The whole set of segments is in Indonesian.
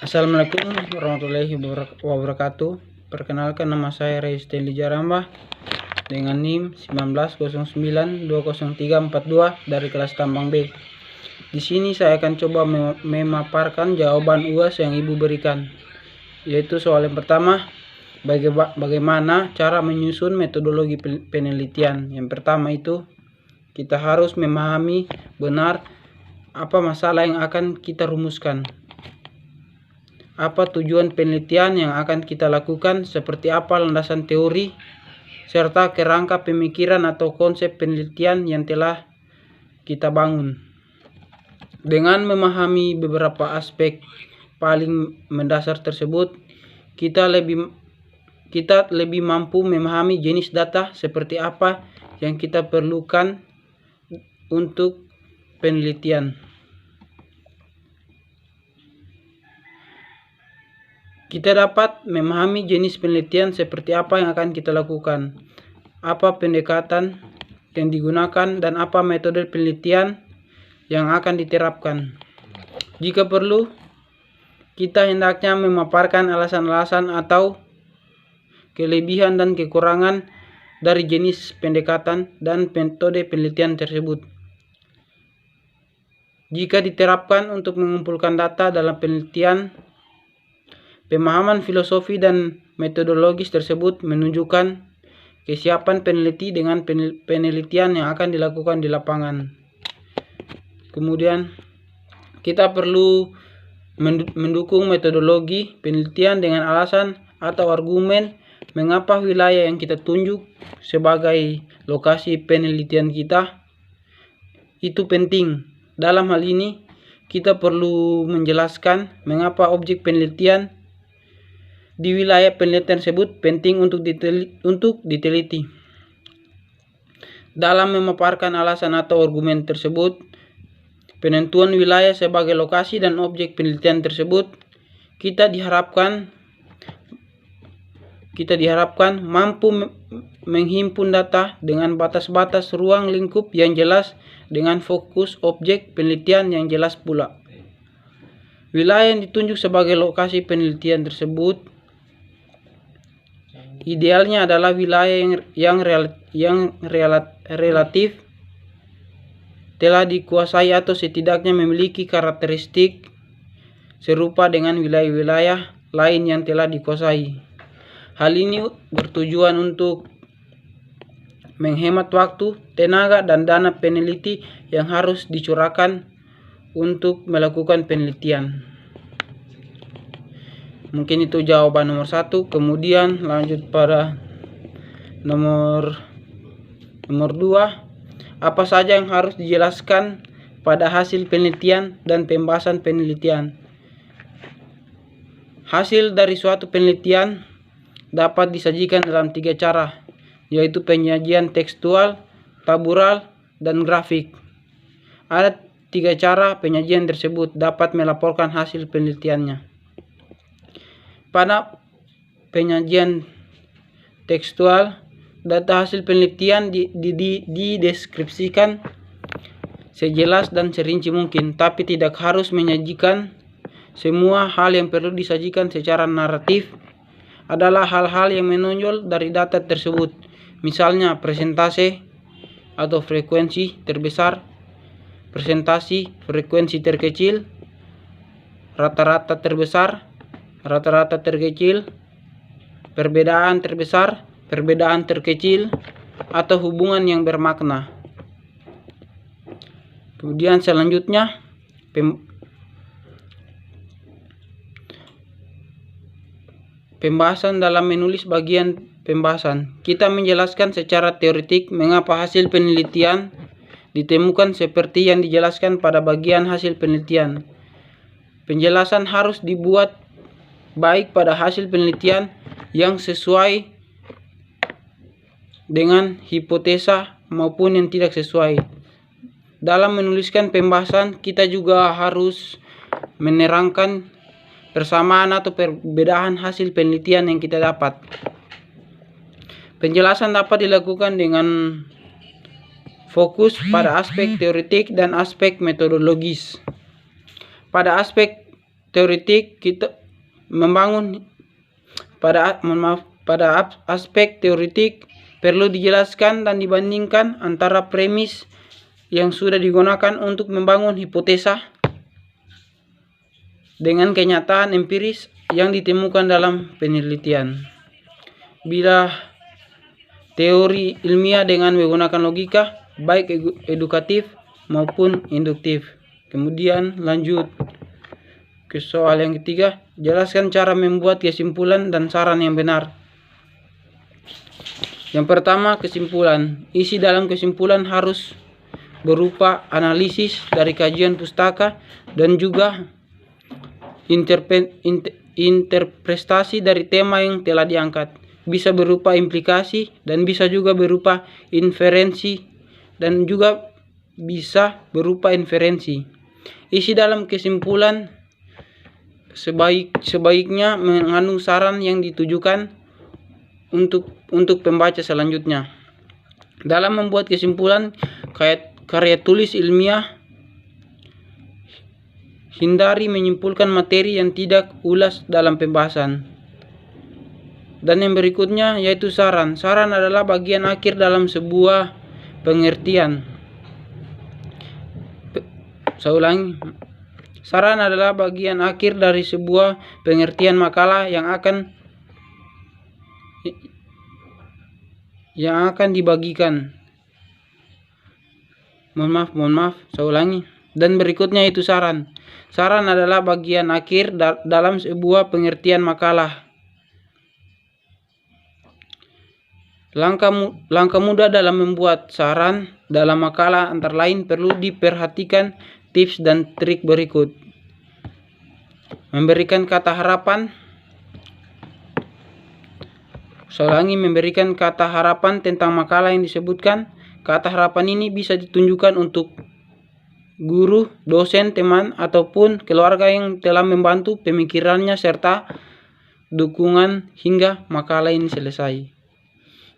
Assalamualaikum warahmatullahi wabarakatuh. Perkenalkan, nama saya Ray Stanley Jarambah dengan NIM 19092034 dari kelas Tambang B. Di sini saya akan coba memaparkan jawaban UAS yang Ibu berikan, yaitu soal yang pertama, bagaimana cara menyusun metodologi penelitian. Yang pertama itu kita harus memahami benar apa masalah yang akan kita rumuskan, apa tujuan penelitian yang akan kita lakukan, seperti apa landasan teori, serta kerangka pemikiran atau konsep penelitian yang telah kita bangun. Dengan memahami beberapa aspek paling mendasar tersebut, kita lebih mampu memahami jenis data seperti apa yang kita perlukan untuk penelitian. Kita dapat memahami jenis penelitian seperti apa yang akan kita lakukan, apa pendekatan yang digunakan, dan apa metode penelitian yang akan diterapkan. Jika perlu, kita hendaknya memaparkan alasan-alasan atau kelebihan dan kekurangan dari jenis pendekatan dan metode penelitian tersebut. Jika diterapkan untuk mengumpulkan data dalam penelitian, pemahaman filosofi dan metodologis tersebut menunjukkan kesiapan peneliti dengan penelitian yang akan dilakukan di lapangan. Kemudian, kita perlu mendukung metodologi penelitian dengan alasan atau argumen mengapa wilayah yang kita tunjuk sebagai lokasi penelitian kita itu penting. Dalam hal ini, kita perlu menjelaskan mengapa objek penelitian di wilayah penelitian tersebut penting untuk diteliti. Dalam memaparkan alasan atau argumen tersebut, penentuan wilayah sebagai lokasi dan objek penelitian tersebut, kita diharapkan mampu menghimpun data dengan batas-batas ruang lingkup yang jelas dengan fokus objek penelitian yang jelas pula. Wilayah yang ditunjuk sebagai lokasi penelitian tersebut idealnya adalah wilayah yang relatif telah dikuasai atau setidaknya memiliki karakteristik serupa dengan wilayah-wilayah lain yang telah dikuasai. Hal ini bertujuan untuk menghemat waktu, tenaga, dan dana peneliti yang harus dicurahkan untuk melakukan penelitian. Mungkin itu jawaban nomor 1. Kemudian lanjut pada nomor 2. Apa saja yang harus dijelaskan pada hasil penelitian dan pembahasan penelitian? Hasil dari suatu penelitian dapat disajikan dalam 3 cara, yaitu penyajian tekstual, tabural, dan grafik. Ada 3 cara penyajian tersebut dapat melaporkan hasil penelitiannya. Pada penyajian tekstual, data hasil penelitian dideskripsikan sejelas dan serinci mungkin, tapi tidak harus menyajikan semua hal yang perlu disajikan secara naratif. Adalah hal-hal yang menonjol dari data tersebut, misalnya persentase atau frekuensi terbesar, persentase frekuensi terkecil, rata-rata terbesar, rata-rata terkecil, perbedaan terbesar, perbedaan terkecil, atau hubungan yang bermakna. Kemudian selanjutnya pembahasan. Dalam menulis bagian pembahasan, kita menjelaskan secara teoretik mengapa hasil penelitian ditemukan seperti yang dijelaskan pada bagian hasil penelitian. Penjelasan harus dibuat baik pada hasil penelitian yang sesuai dengan hipotesa maupun yang tidak sesuai. Dalam menuliskan pembahasan, kita juga harus menerangkan persamaan atau perbedaan hasil penelitian yang kita dapat. Penjelasan dapat dilakukan dengan fokus pada aspek teoretik dan aspek metodologis. Pada aspek teoretik kita membangun pada aspek teoretik perlu dijelaskan dan dibandingkan antara premis yang sudah digunakan untuk membangun hipotesa dengan kenyataan empiris yang ditemukan dalam penelitian. Bila teori ilmiah dengan menggunakan logika baik edukatif maupun induktif. Kemudian lanjut ke soal yang ketiga, jelaskan cara membuat kesimpulan dan saran yang benar. Yang pertama, kesimpulan. Isi dalam kesimpulan harus berupa analisis dari kajian pustaka dan juga interpretasi dari tema yang telah diangkat. Bisa berupa implikasi dan bisa juga berupa inferensi dan juga bisa berupa inferensi. Isi dalam kesimpulan sebaiknya mengandung saran yang ditujukan untuk pembaca selanjutnya. Dalam membuat kesimpulan karya tulis ilmiah, hindari menyimpulkan materi yang tidak ulas dalam pembahasan. Dan yang berikutnya yaitu saran. Saran adalah bagian akhir dalam sebuah pengertian. Saya ulangi. Saran adalah bagian akhir dari sebuah pengertian makalah yang akan dibagikan. Mohon maaf, saya ulangi. Dan berikutnya itu saran. Saran adalah bagian akhir dalam sebuah pengertian makalah. Langkah mudah dalam membuat saran dalam makalah antara lain perlu diperhatikan tips dan trik berikut. Memberikan kata harapan. Memberikan kata harapan tentang makalah yang disebutkan. Kata harapan ini bisa ditunjukkan untuk guru, dosen, teman, ataupun keluarga yang telah membantu pemikirannya serta dukungan hingga makalah ini selesai.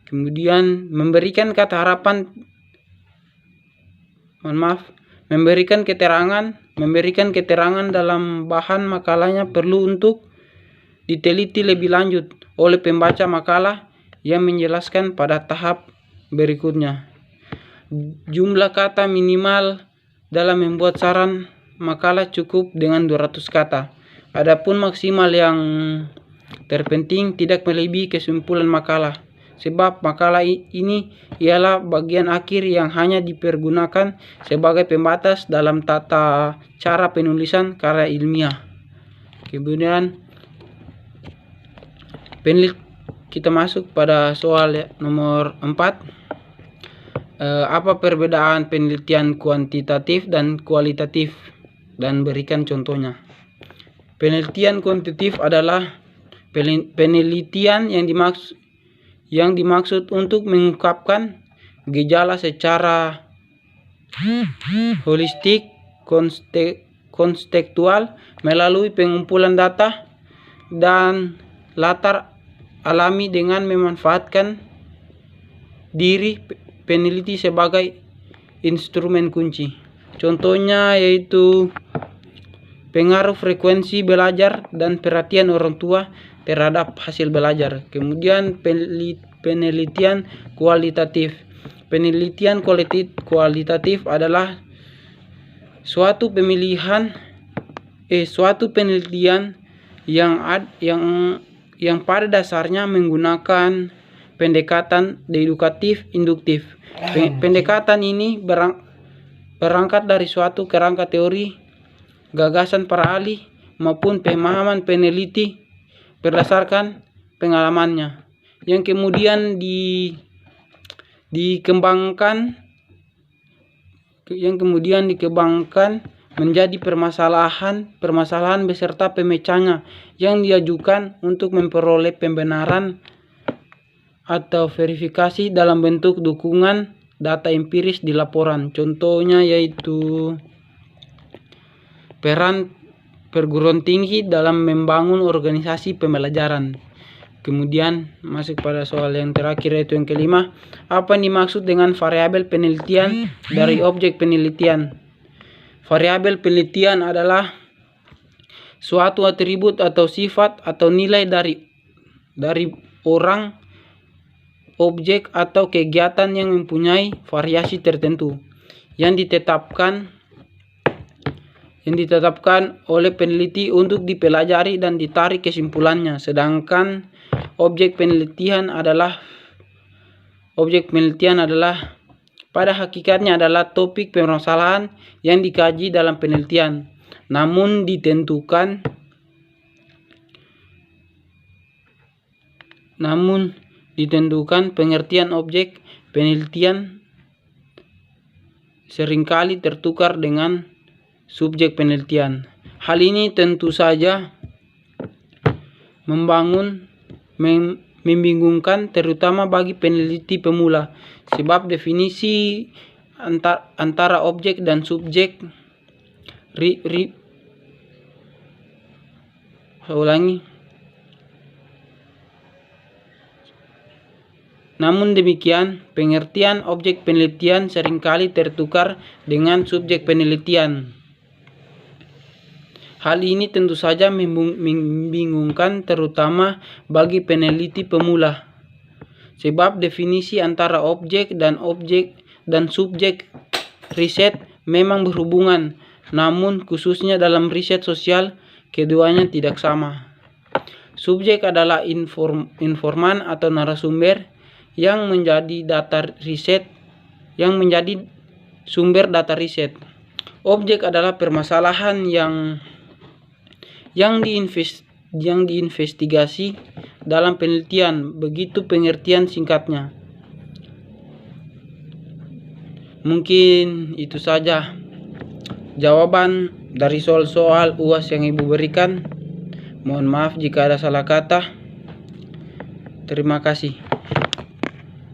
Kemudian memberikan kata harapan, memberikan keterangan dalam bahan makalahnya perlu untuk diteliti lebih lanjut oleh pembaca makalah yang menjelaskan pada tahap berikutnya. Jumlah kata minimal dalam membuat saran makalah cukup dengan 200 kata. Adapun maksimal yang terpenting tidak melebihi kesimpulan makalah. Sebab makalah ini ialah bagian akhir yang hanya dipergunakan sebagai pembatas dalam tata cara penulisan karya ilmiah. Kemudian kita masuk pada soal nomor 4. Apa perbedaan penelitian kuantitatif dan kualitatif, dan berikan contohnya. Penelitian kuantitatif adalah penelitian yang dimaksud untuk mengungkapkan gejala secara holistik, konstekstual melalui pengumpulan data dan latar alami dengan memanfaatkan diri peneliti sebagai instrumen kunci. Contohnya yaitu pengaruh frekuensi belajar dan perhatian orang tua terhadap hasil belajar. Kemudian penelitian kualitatif. Penelitian kualitatif adalah suatu penelitian yang pada dasarnya menggunakan pendekatan edukatif induktif. Pendekatan ini berangkat dari suatu kerangka teori, gagasan para ahli maupun pemahaman peneliti berdasarkan pengalamannya, yang kemudian dikembangkan menjadi permasalahan beserta pemecahnya yang diajukan untuk memperoleh pembenaran atau verifikasi dalam bentuk dukungan data empiris di laporan. Contohnya yaitu peran perguruan tinggi dalam membangun organisasi pembelajaran. Kemudian masuk pada soal yang terakhir yaitu yang kelima. Apa yang dimaksud dengan variabel penelitian dari objek penelitian? Variabel penelitian adalah suatu atribut atau sifat atau nilai dari orang, objek atau kegiatan yang mempunyai variasi tertentu yang ditetapkan oleh peneliti untuk dipelajari dan ditarik kesimpulannya, sedangkan objek penelitian adalah pada hakikatnya adalah topik permasalahan yang dikaji dalam penelitian, namun ditentukan pengertian objek penelitian seringkali tertukar dengan subjek penelitian. Hal ini tentu saja membingungkan terutama bagi peneliti pemula, sebab definisi antara objek dan subjek Namun demikian, pengertian objek penelitian seringkali tertukar dengan subjek penelitian. Hal ini tentu saja membingungkan terutama bagi peneliti pemula, sebab definisi antara objek dan subjek riset memang berhubungan, namun khususnya dalam riset sosial keduanya tidak sama. Subjek adalah informan atau narasumber yang menjadi sumber data riset. Objek adalah permasalahan yang diinvestigasi dalam penelitian. Begitu pengertian singkatnya. Mungkin itu saja jawaban dari soal-soal UAS yang Ibu berikan. Mohon maaf jika ada salah kata. Terima kasih.